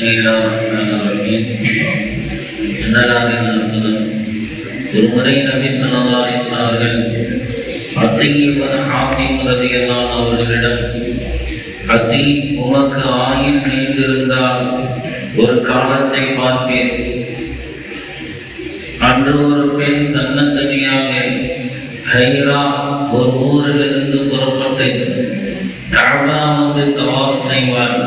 பிஸ்மில்லாஹிர்ரஹ்மானிர்ரஹீம். என்னலாரின் அற்புதம். ஒரு முறை நபி ஸல்லல்லாஹு அலைஹி வஸல்லம் அவர்கள் அத்தீபன் ஆதீம் ரலியல்லாஹு அவர்களிடம், அத்தீ, உமக்கு ஆயுள் நீண்டிருந்தால் ஒரு காலத்தை பார்ப்பேன். அன்று ஒரு பெண் தன்னந்தனியாக ஹைரா ஒரு ஊரிலிருந்து புறப்பட்டு கஅபா வந்து தவாப் செய்வாள்.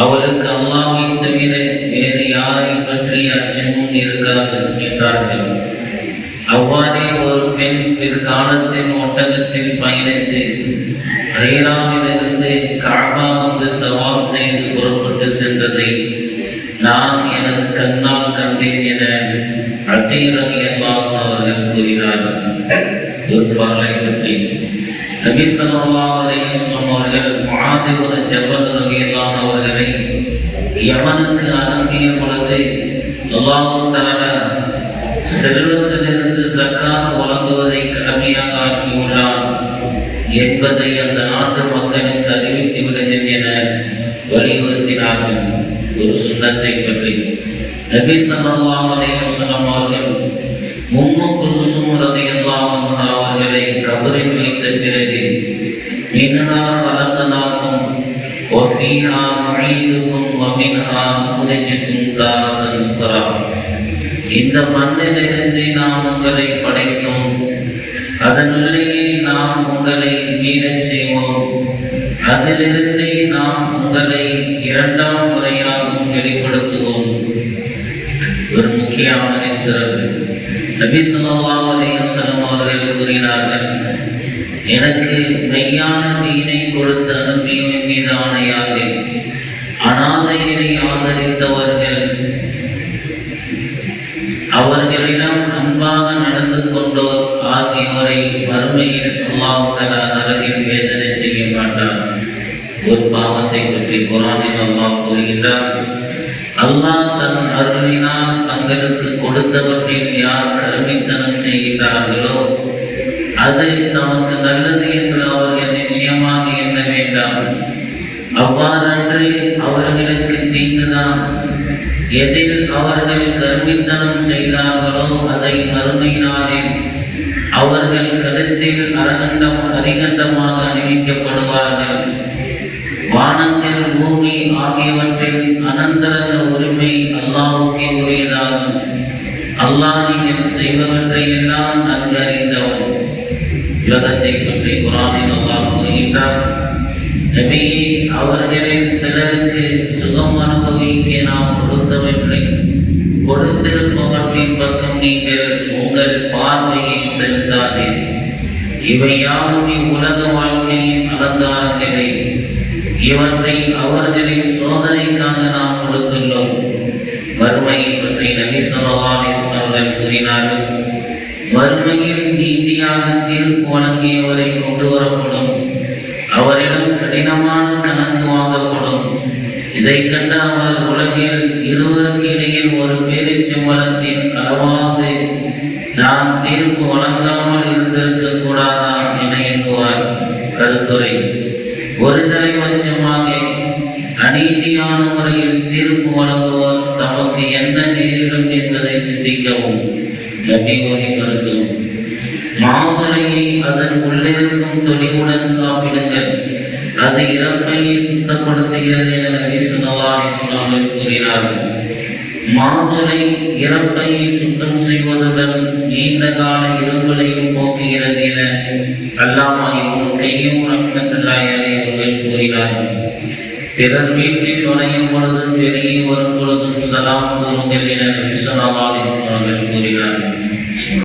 அவளுக்கு அல்லாஹ்வை தவிர வேறு யாரை பற்றி அச்சமும் இருக்காது என்றார்கள். அவ்வாறே ஒரு பெண் பிற்காலத்தின் ஒட்டகத்தில் பயணித்து ஹைராவிலிருந்து கஅபா வந்து தவாப் செய்து புறப்பட்டு சென்றதை நான் எனது கண்ணால் கண்டேன் என அத்தீ ரலியல்லாஹு அவர்கள் கூறினார்கள். ஒரு ஃபர்லை பற்றி நபி ஸல்லல்லாஹு அலைஹி வஸல்லம் அவர்கள் முஆத் இப்னு ஜபல் ரலியல்லாஹு அவர்களை யமனுக்கு அனுப்பிய பொழுது அல்லாஹ் தஆலா செல்வத்திலிருந்து ஜக்காத் வழங்குவதை கடமையாக ஆக்கியுள்ளார் என்பதை அந்த நாட்டு மக்களுக்கு அறிவித்து விடுங்கள் என வலியுறுத்தினார்கள். ஒரு சுன்னத்தை பற்றி நபி ஸல்லல்லாஹு அலைஹி வஸல்லம் அவர்கள் உம்மு குல்சூம் ரலியல்லாஹு அன்ஹா அவர்களை கபரில் வைத்த பிறகு மின்ஹா ஸலத்னாகும் வ ஃபீஹா நுஈதுகும் வ மின்ஹா நுக்ரிஜுகும் தாரத்தன் உக்ரா, இந்த மண்ணிலிருந்து நாம் உங்களை படைத்தோம், அதனுள்ளேயே நாம் உங்களை மீறச் செய்வோம், அதிலிருந்தே நாம் உங்களை இரண்டாம் முறையாகவும் வெளிப்படுத்துவோம். ஒரு முக்கிய அமலின் சிறப்பு. நபி ஸல்லல்லாஹு அலைஹி வஸல்லம் அவர்கள் கூறினார்கள், எனக்கு மெய்யான தீனை கொடுத்து அனுப்பியவன் மீது ஆணையாக அநாதைகளை ஆதரித்தவர்கள், அவர்களிடம் அன்பாக நடந்து கொண்டோர் ஆகியோரை மறுமையில் அல்லாஹ் தஆலா நரகில் வேதனை செய்ய மாட்டார். ஒரு பாவத்தை பற்றி குர்ஆனில் அல்லாஹ் கூறுகின்றார், அல்லாஹ் தன் அருளினால் தங்களுக்கு கொடுத்தவற்றில் யார் கருமித்தனம் செய்கின்றார்களோ அது நமக்கு நல்லது என்று அவர்கள் நிச்சயமாக எண்ண வேண்டாம். அவ்வாறன்று அவர்களுக்கு தீங்குதான். எதில் அவர்கள் கருமித்தனம் செய்தார்களோ அதை மறுமை நாளில் அவர்கள் கழுத்தில் அரிகண்டமாக அணிவிக்கப்படுவார்கள். வானங்கள், பூமி ஆகியவற்றின் அனந்தரங்க உரிமை அல்லாஹ்வுக்கே உரியதாகும். அல்லாஹ் நீங்கள் செய்பவற்றை எல்லாம் நன்கு அறிந்தவன். உலகத்தை பற்றி குர்ஆனில் அல்லாஹ் கூறுகின்றார், நபியே, அவர்களில் சிலருக்கு சுகம் அனுபவிக்க நாம் கொடுத்தவற்றை கொடுத்திருப்பவற்றின் பக்கம் நீங்கள் உங்கள் பார்வையை செலுத்தாதே. இவை யாவுமே உலக வாழ்க்கையின் அலங்காரங்களே. இவற்றை அவர்களின் சோதனைக்காக நாம் கொடுத்துள்ளோம். மறுமையை பற்றி நபி ஸல்லல்லாஹு அலைஹி வஸல்லம் அவர்கள் கூறினார்கள், மறுமையில் நீதியாக தீர்ப்பு வழங்கியவரை கொண்டு வரப்படும். அவரிடம் கடினமான கணக்கு வாங்கப்படும். இதை கண்ட அவர் உலகில் இருவருக்கு இடையில் ஒரு பேரிச்சம்பழத்தின் அளவாவது நான் தீர்ப்பு வழங்காமல் இருந்திருக்க கூடாதா என எண்ணுவார். கருத்துரை. ஒரு தலைபட்சமாக அநீதியான முறையில் தீர்ப்பு வழங்குவோர் தமக்கு என்ன நேரிடும் என்பதை சிந்திக்கவும். நபி வகை மருத்துவம். மாதுளையை அதன் உள்ளிருக்கும் தொடியுடன் சாப்பிடுங்கள், அது இறப்பையை சுத்தப்படுத்துகிறது என நபி ஸல்லல்லாஹு அலைஹி வஸல்லம் கூறினார்கள். மாதுளை இறப்பையை சுத்தம் செய்வதுடன் நீண்ட கால இருமலையும் போக்குகிறது என அல்லாமா இப்னு கையும் ரஹ்மத்துல்லாஹி அலைஹி அவர்கள் கூறினார்கள். பிறர் வீட்டில் நுழையும் பொழுதும் வெளியே வரும் பொழுதும் சலாம் கூறுங்கள் என நபி ஸல்லல்லாஹு அலைஹி வஸல்லம்